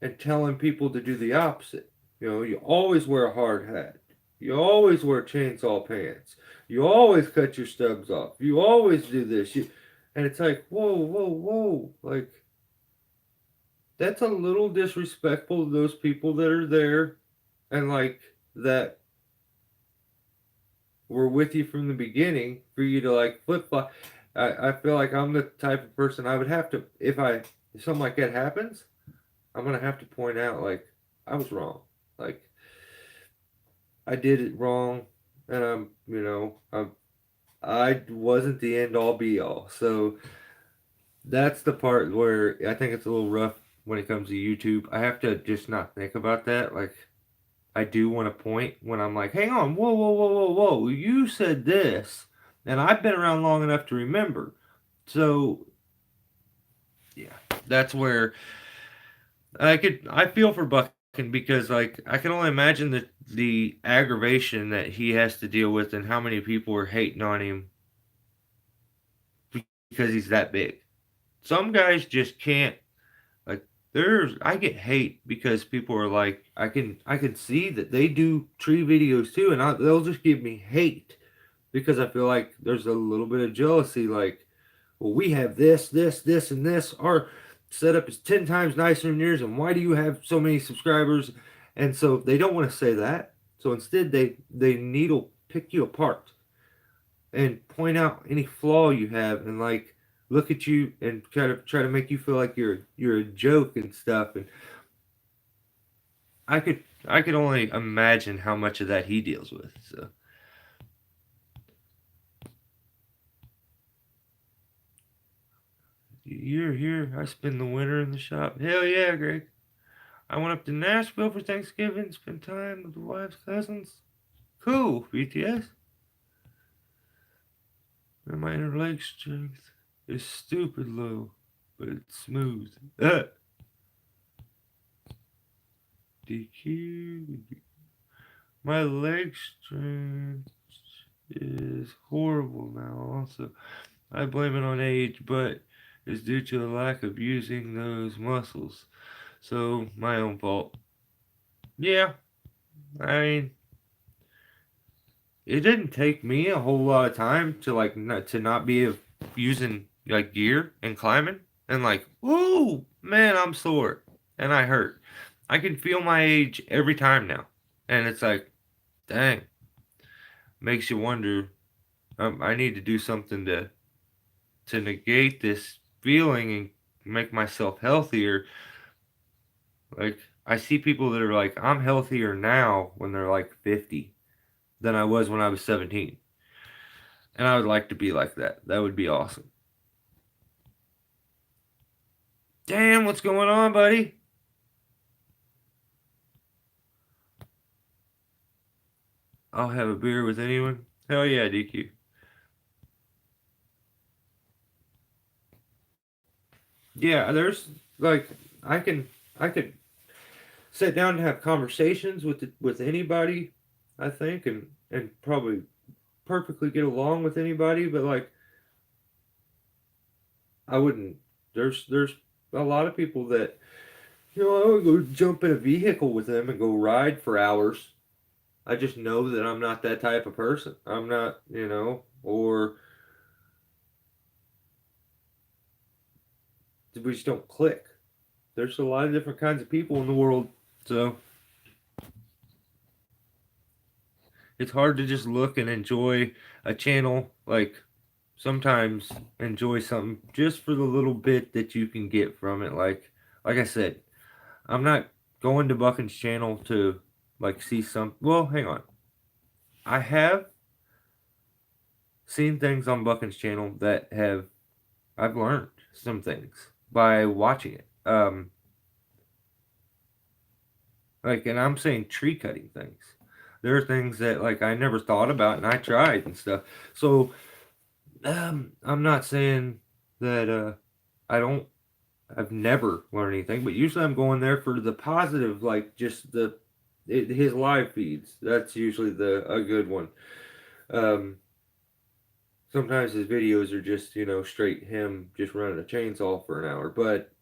and telling people to do the opposite. You know, you always wear a hard hat. You always wear chainsaw pants. You always cut your stubs off. You always do this. And it's like, whoa, whoa, whoa. Like, that's a little disrespectful to those people that are there and, like, that were with you from the beginning for you to, like, flip flop. I feel like I'm the type of person I would have to, if something like that happens, I'm going to have to point out, like, I was wrong. Like, I did it wrong, and I wasn't the end all be all. So that's the part where I think it's a little rough when it comes to YouTube. I have to just not think about that. Like I do want to point when I'm like, hang on, whoa, whoa, whoa, whoa, whoa, you said this, and I've been around long enough to remember. So yeah, that's where I feel for Buckin because like I can only imagine the aggravation that he has to deal with and how many people are hating on him because he's that big. Some guys just can't like I get hate because people are like I can see that they do tree videos too and they'll just give me hate because I feel like there's a little bit of jealousy like well we have this and this our setup is 10 times nicer than yours and why do you have so many subscribers and so they don't want to say that so instead they needle pick you apart and point out any flaw you have and like look at you and try to make you feel like you're a joke and stuff and I could only imagine how much of that he deals with so you're here I spend the winter in the shop hell yeah Greg I went up to Nashville for Thanksgiving spent time with the wife's cousins cool BTS and my inner leg strength is stupid low but it's smooth DQ my leg strength is horrible now. Also, I blame it on age, but it's due to a lack of using those muscles. So, my own fault. Yeah, I mean, it didn't take me a whole lot of time to like not be using like gear and climbing and like, whoa, man, I'm sore and I hurt. I can feel my age every time now, and it's like, dang, makes you wonder. I need to do something to negate this feeling and make myself healthier. Like I see people that are like, I'm healthier now when they're like 50 than I was when I was 17. And I would like to be like that. That would be awesome. Damn, what's going on, buddy? I'll have a beer with anyone. Hell yeah, DQ. Yeah, there's like I could sit down and have conversations with anybody, I think, and probably perfectly get along with anybody, but like I wouldn't. There's a lot of people that I would go jump in a vehicle with them and go ride for hours. I just know that I'm not that type of person. I'm not, or we just don't click. There's a lot of different kinds of people in the world, so it's hard to just look and enjoy a channel. Like sometimes enjoy something just for the little bit that you can get from it. Like I said, I'm not going to Buckin's channel to like see some. Well, hang on. I have seen things on Buckin's channel that I've learned some things by watching it. Like, and I'm saying tree cutting things. There are things that like I never thought about and I tried and stuff. So I'm not saying that I don't. I've never learned anything, but usually I'm going there for the positive, like just his live feeds. That's usually the a good one. Um, Sometimes his videos are just straight him just running a chainsaw for an hour, but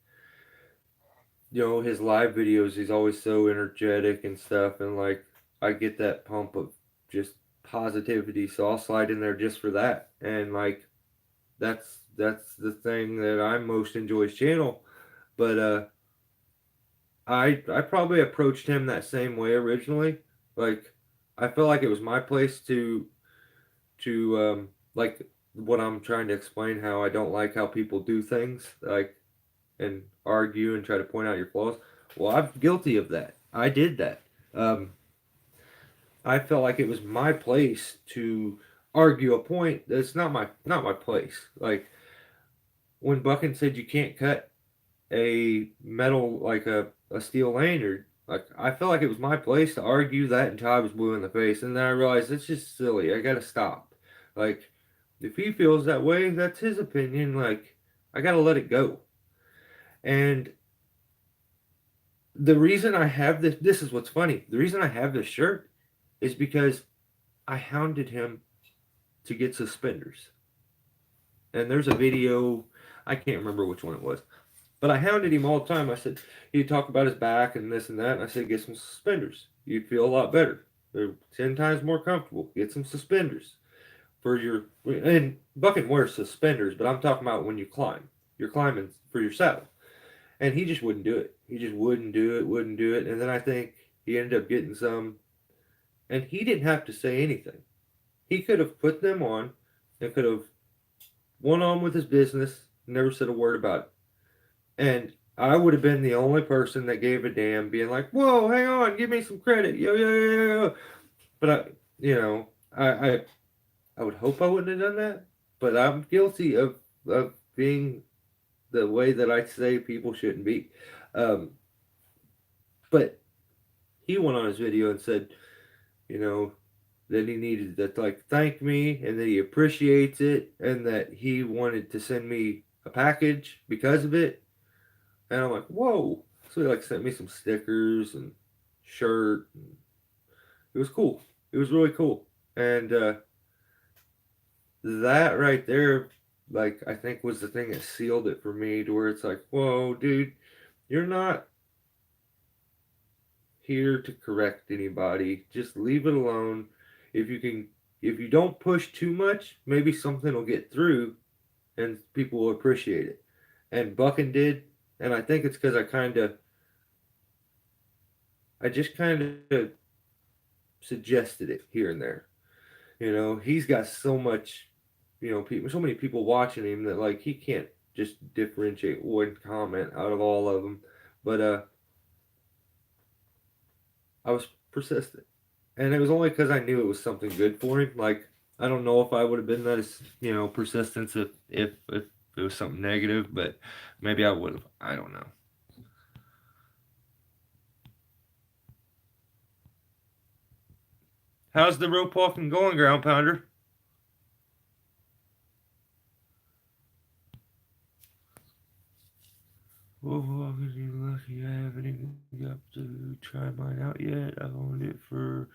his live videos, he's always so energetic and stuff, and like I get that pump of just positivity, so I'll slide in there just for that, and like that's the thing that I most enjoy his channel. But I probably approached him that same way originally. Like I felt like it was my place to like what I'm trying to explain, how I don't like how people do things like and argue and try to point out your flaws. Well, I'm guilty of that. I did that. Um, I felt like it was my place to argue a point that's not my place. Like when Buckin said you can't cut a metal like a steel lanyard. Like I felt like it was my place to argue that until I was blue in the face, and then I realized it's just silly. I gotta stop. Like if he feels that way, that's his opinion. Like I gotta let it go. And the reason I have this is what's funny. The reason I have this shirt is because I hounded him to get suspenders. And there's a video, I can't remember which one it was, but I hounded him all the time. I said, he'd talk about his back and this and that. And I said, get some suspenders. You'd feel a lot better. They're 10 times more comfortable. Get some suspenders for your. And Bucket wears suspenders, but I'm talking about when you climb. You're climbing for your saddle. And he just wouldn't do it. He just wouldn't do it, wouldn't do it. And then I think he ended up getting some. And he didn't have to say anything. He could have put them on and could have went on with his business, never said a word about it. And I would have been the only person that gave a damn, being like, "Whoa, hang on, give me some credit, yo, yo, yo, yo." But I would hope I wouldn't have done that. But I'm guilty of being the way that I say people shouldn't be. Um, but he went on his video and said, you know, that he needed to like thank me and that he appreciates it and that he wanted to send me a package because of it. And I'm like, whoa. So he like sent me some stickers and shirt. And it was cool. It was really cool. And that right there, like I think was the thing that sealed it for me to where it's like, whoa, dude, you're not here to correct anybody. Just leave it alone. If you don't push too much, maybe something will get through and people will appreciate it. And Buckin did. And I think it's because I just kind of suggested it here and there. He's got so much, people, so many people watching him that like he can't just differentiate one comment out of all of them. But I was persistent, and it was only because I knew it was something good for him. Like I don't know if I would have been that as persistent if it was something negative, but maybe I would have. I don't know. How's the rope walking going, Ground Pounder? Oh, you lucky I haven't even got to try mine out yet. I've owned it for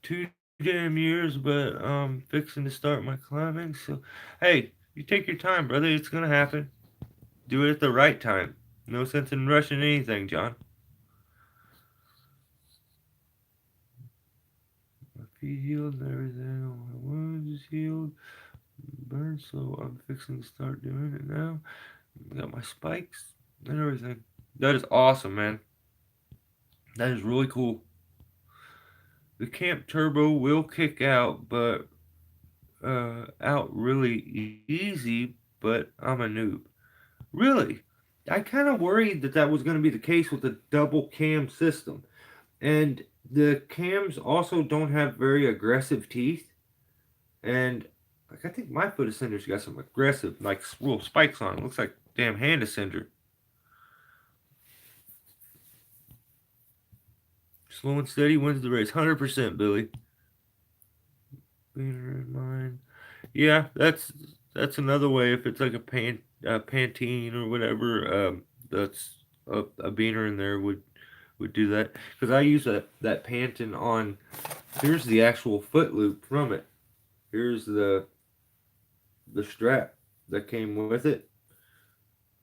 2 damn years, but I'm fixing to start my climbing. So, hey, you take your time, brother. It's gonna happen. Do it at the right time. No sense in rushing anything, John. My feet healed and everything. All my wounds is healed. Burned, so I'm fixing to start doing it now. Got my spikes and everything. That is awesome, man. That is really cool. The Camp Turbo will kick out, but out really easy. But I'm a noob. Really, I kind of worried that that was going to be the case with the double cam system, and the cams also don't have very aggressive teeth, and like I think my foot ascender's got some aggressive like little spikes on it. Looks like damn hand ascender. Slow and steady wins the race. 100%, Billy. Beaner in mind. Yeah, that's another way. If it's like a Pantene or whatever, that's a beaner in there would do that. Because I use that Pantene on. Here's the actual foot loop from it. Here's the strap that came with it,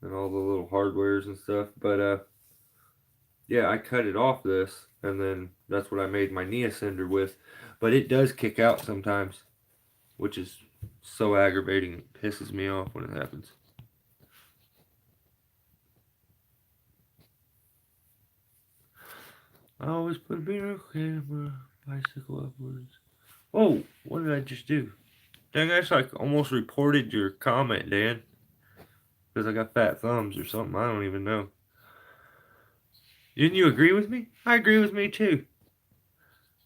and all the little hardwares and stuff. But yeah, I cut it off this, and then that's what I made my knee ascender with. But it does kick out sometimes, which is so aggravating. It pisses me off when it happens. I always put a beater camera, bicycle upwards. Oh, what did I just do? Dang, I just like almost reported your comment, Dan. Because I got fat thumbs or something. I don't even know. Didn't you agree with me? I agree with me too.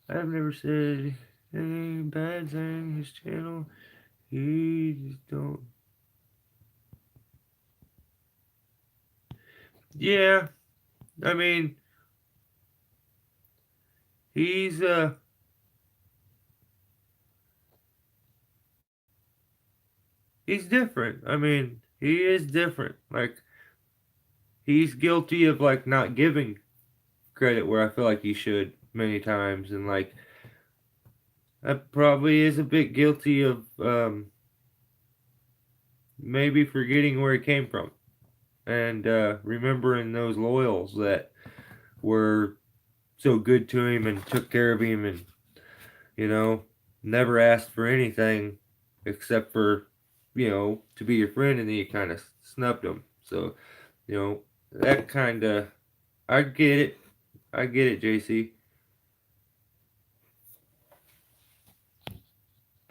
I've never said anything bad saying his channel. He just don't. Yeah, I mean, he's he's different. I mean, he is different. Like he's guilty of like not giving credit where I feel like he should many times, and like that probably is a bit guilty of maybe forgetting where he came from and remembering those loyals that were so good to him and took care of him and you know never asked for anything except for to be your friend, and then you kind of snubbed him. So that kind of I get it. I get it, JC.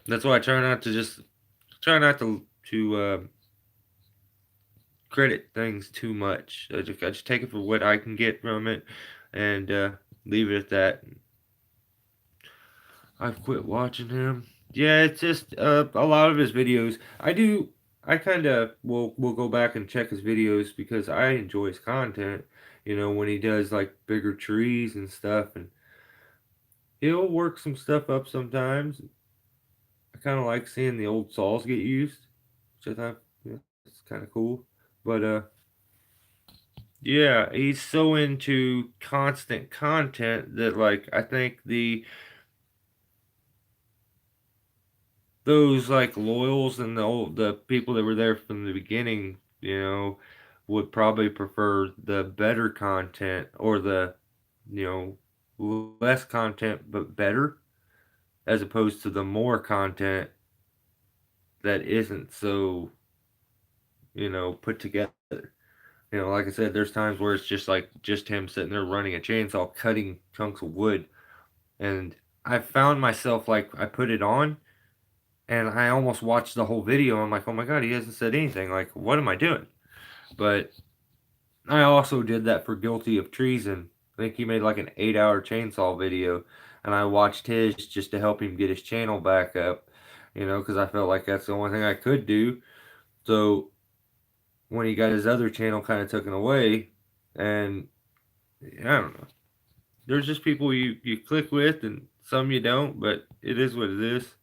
That's why I try not to credit things too much. I just take it for what I can get from it, and leave it at that. I've quit watching him. Yeah, it's just a lot of his videos. I kind of will go back and check his videos because I enjoy his content. When he does like bigger trees and stuff, and he'll work some stuff up sometimes. I kind of like seeing the old saws get used, which I thought it's kind of cool. But yeah, he's so into constant content that like I think those like loyals and the people that were there from the beginning, would probably prefer the better content or the you less content but better, as opposed to the more content that isn't so put together. Like I said, there's times where it's just him sitting there running a chainsaw cutting chunks of wood, and I found myself like I put it on and I almost watched the whole video. I'm like, oh my god, he hasn't said anything. Like, what am I doing? But I also did that for Guilty of Treason. I think he made like an 8-hour chainsaw video, and I watched his just to help him get his channel back up, because I felt like that's the only thing I could do. So when he got his other channel kind of taken away, and I don't know, there's just people you click with, and some you don't, but it is what it is.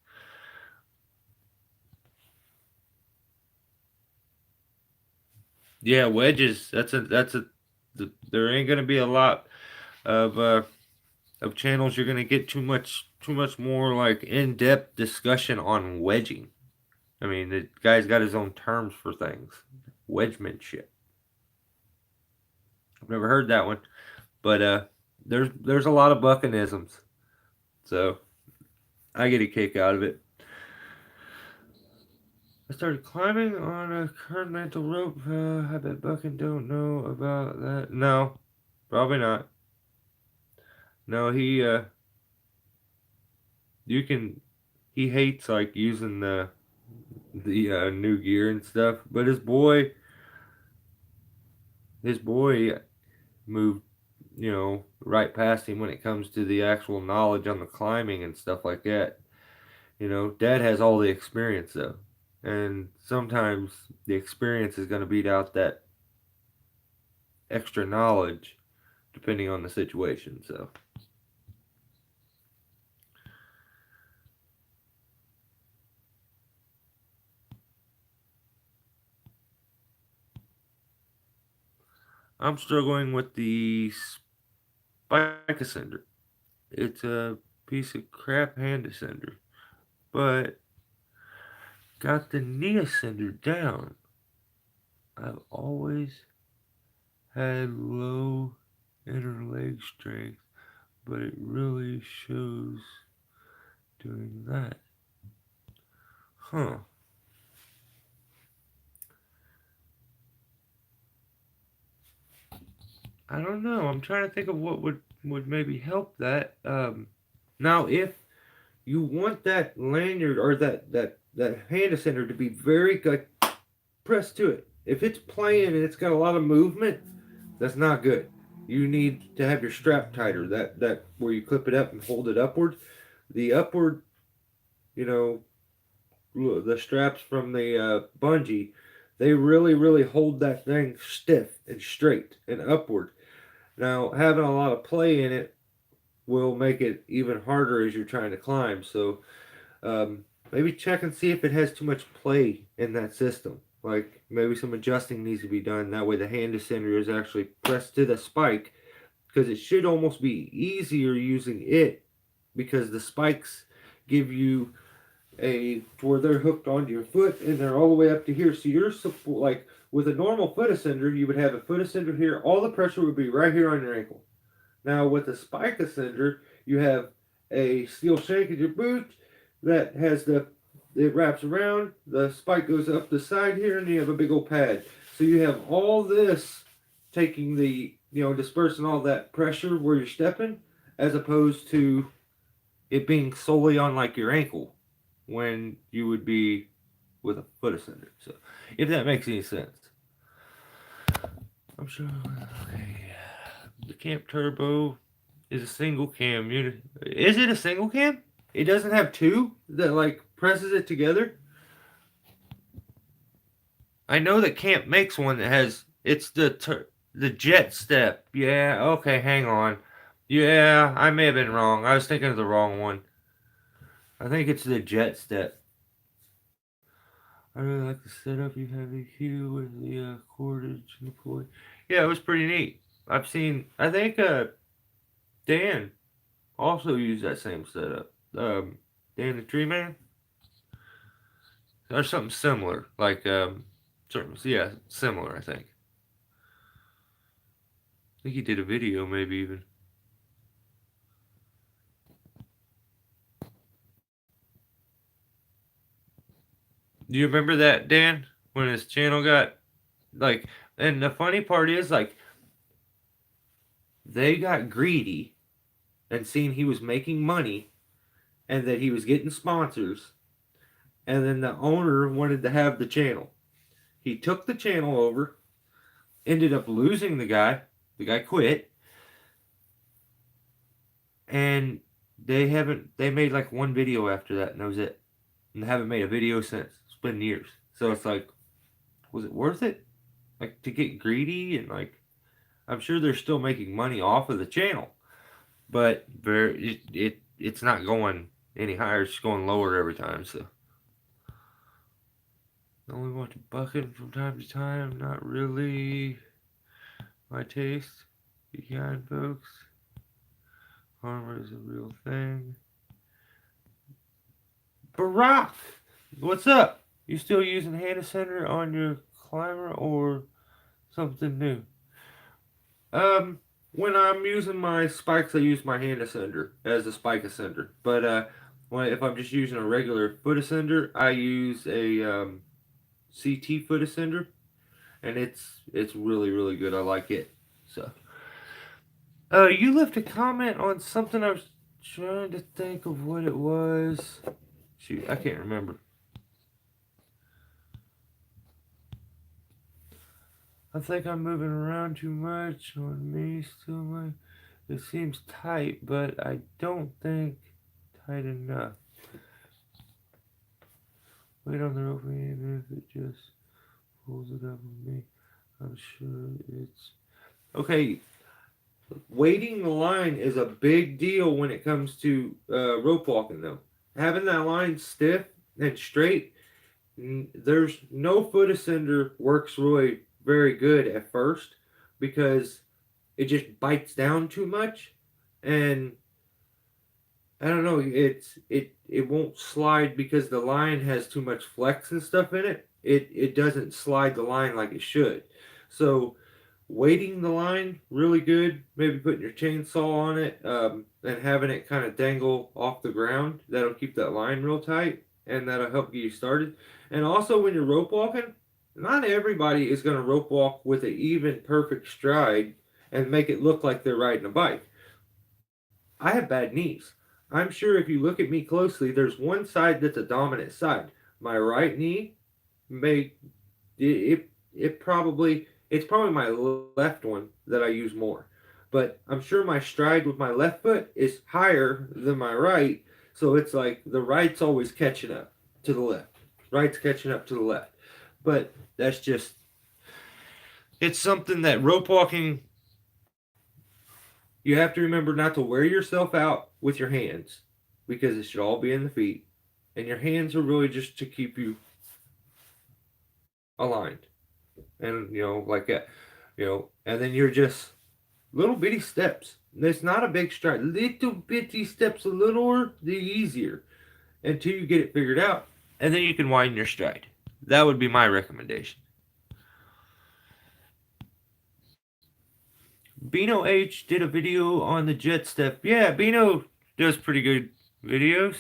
Yeah, wedges. There ain't gonna be a lot of channels. You're gonna get too much more like in-depth discussion on wedging. I mean, the guy's got his own terms for things. Wedgemanship. I've never heard that one, but there's a lot of buckanisms, so I get a kick out of it. I started climbing on a current mental rope. I bet Buckin don't know about that. No, probably not. No, you can. He hates like using the new gear and stuff. But his boy moved, right past him when it comes to the actual knowledge on the climbing and stuff like that. Dad has all the experience though, and sometimes the experience is going to beat out that extra knowledge depending on the situation. So I'm struggling with the spike ascender. It's a piece of crap hand ascender, but got the knee ascender down. I've always had low inner leg strength, but it really shows doing that. Huh. I don't know. I'm trying to think of what would maybe help that. Now, if you want that lanyard or that hand ascender to be very good, pressed to it. If it's playing and it's got a lot of movement, that's not good. You need to have your strap tighter. That where you clip it up and hold it upward. The upward, you know, the straps from the bungee, they really hold that thing stiff and straight and upward. Now, having a lot of play in it will make it even harder as you're trying to climb. So maybe check and see if it has too much play in that system. Like maybe some adjusting needs to be done. That way the hand ascender is actually pressed to the spike, because it should almost be easier using it, because the spikes give you a where they're hooked onto your foot and they're all the way up to here. So you're like with a normal foot ascender, you would have a foot ascender here. All the pressure would be right here on your ankle. Now with the spike ascender, you have a steel shank in your boot that has it wraps around, the spike goes up the side here, and you have a big old pad. So you have all this taking dispersing all that pressure where you're stepping, as opposed to it being solely on like your ankle when you would be with a foot ascender. So if that makes any sense. I'm sure. Okay. The Camp Turbo is a single cam unit. Is it a single cam? It doesn't have two that like presses it together. I know that Camp makes one that has. It's the jet step. Yeah. Okay. Hang on. Yeah, I may have been wrong. I was thinking of the wrong one. I think it's the jet step. I really like the setup. You have the cue with the cordage and the pulley. Yeah, it was pretty neat. I've seen. I think Dan also used that same setup. Dan the Tree Man, or something similar, like certain, yeah, similar. I think. I think he did a video, maybe even. Do you remember that, Dan? When his channel got like, and the funny part is like they got greedy and seen he was making money and that he was getting sponsors, and then the owner wanted to have the channel. He took the channel over, ended up losing the guy. The guy quit, and they made like one video after that, and that was it. And they haven't made a video since. It's been years. So it's like, was it worth it? Like to get greedy and like, I'm sure they're still making money off of the channel, but it's not going any higher. It's going lower every time. So I only watch bucking from time to time. Not really my taste. Be kind, folks. Armor is a real thing. Barack, what's up? You still using hand ascender on your climber or something new? When I'm using my spikes, I use my hand ascender as a spike ascender. But if I'm just using a regular foot ascender, I use a CT foot ascender, and it's really good. I like it. So, you left a comment on something. I was trying to think of what it was. Shoot, I can't remember. I think I'm moving around too much on me still much. It seems tight, but I don't think tight enough. Wait on the rope, even if it just pulls it up on me. I'm sure it's okay. Waiting the line is a big deal when it comes to rope walking, though. Having that line stiff and straight, there's no foot ascender works really very good at first, because it just bites down too much, and I don't know, it won't slide because the line has too much flex and stuff in it. It doesn't slide the line like it should. So weighting the line really good, maybe putting your chainsaw on it, and having it kind of dangle off the ground. That'll keep that line real tight, and that'll help get you started. And also, when you're rope walking, not everybody is going to rope walk with an even perfect stride and make it look like they're riding a bike. I have bad knees. I'm sure if you look at me closely, there's one side that's a dominant side. My right knee may it's probably my left one that I use more. But I'm sure my stride with my left foot is higher than my right, so it's like the right's always catching up to the left. Right's catching up to the left. But that's just it's something that rope walking you have to remember not to wear yourself out with your hands because it should all be in the feet. And your hands are really just to keep you aligned. And, like that. And then you're just little bitty steps. It's not a big stride. Little bitty steps, a littler, the easier until you get it figured out. And then you can widen your stride. That would be my recommendation. Bino H did a video on the jet step. Yeah, Bino does pretty good videos.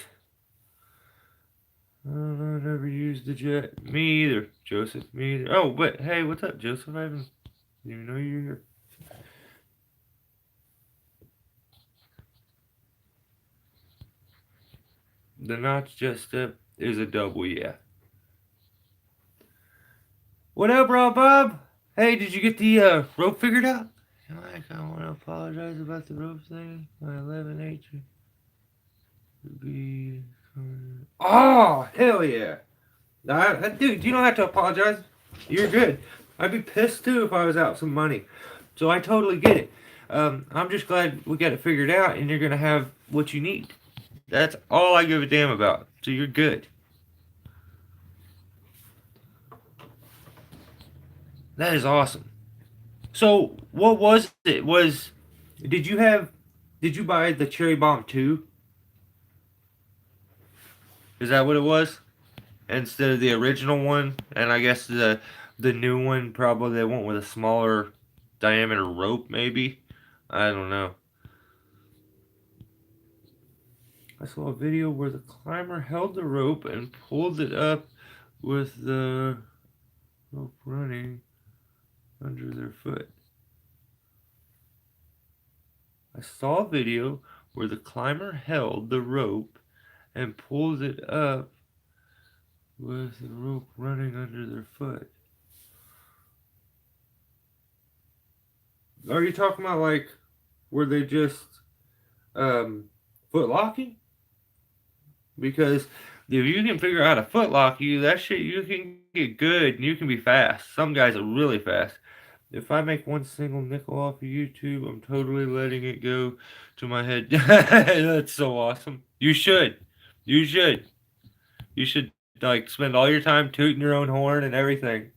I never used the jet. Me either, Joseph. Me either. Oh, but hey, what's up, Joseph? I didn't even know you were here. The notch jet step is a double, yeah. What up, Rob Bob? Hey, did you get the rope figured out? Mike, I want to apologize about the rope thing. My 11H would be. Oh, hell yeah. Dude, you don't have to apologize. You're good. I'd be pissed too if I was out some money. So I totally get it. I'm just glad we got it figured out and you're going to have what you need. That's all I give a damn about. So you're good. That is awesome. So what was it? Did you buy the Cherry Bomb 2? Is that what it was? Instead of the original one? And I guess the new one probably they went with a smaller diameter rope maybe? I don't know. I saw a video where the climber held the rope and pulled it up with the rope running under their foot. I saw a video where the climber held the rope and pulled it up with the rope running under their foot. Are you talking about like where they just foot locking? Because if you can figure out a foot lock you, that shit you can get good and you can be fast. Some guys are really fast. If I make one single nickel off of YouTube, I'm totally letting it go to my head. That's so awesome. You should. You should. You should like spend all your time tooting your own horn and everything.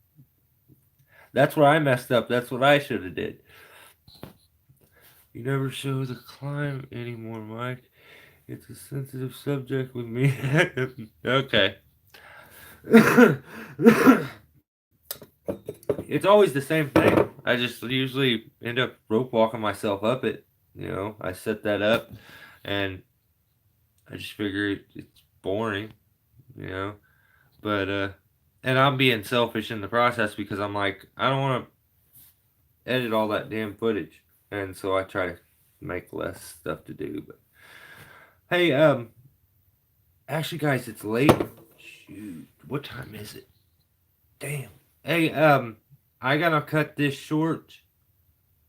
That's where I messed up. That's what I should have did. You never show the climb anymore, Mike. It's a sensitive subject with me. Okay. It's always the same thing. I just usually end up rope walking myself up it. I set that up and I just figure it's boring, you know. But and I'm being selfish in the process because I'm like, I don't want to edit all that damn footage. And so I try to make less stuff to do. But hey, actually guys, it's late. Shoot, what time is it? Damn. Hey, I gotta cut this short.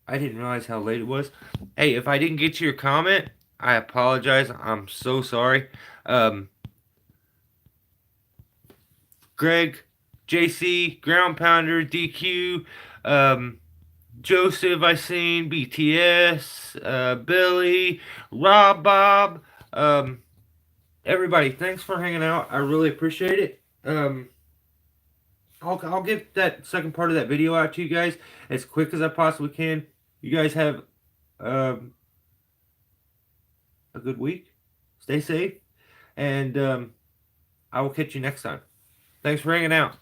I didn't realize how late it was. Hey, if I didn't get to your comment, I apologize. I'm so sorry. Greg, JC, Ground Pounder, DQ, Joseph, I seen, BTS, Billy, Rob Bob, everybody, thanks for hanging out. I really appreciate it. I'll get that second part of that video out to you guys as quick as I possibly can. You guys have um, a good week. Stay safe, and I will catch you next time. Thanks for hanging out.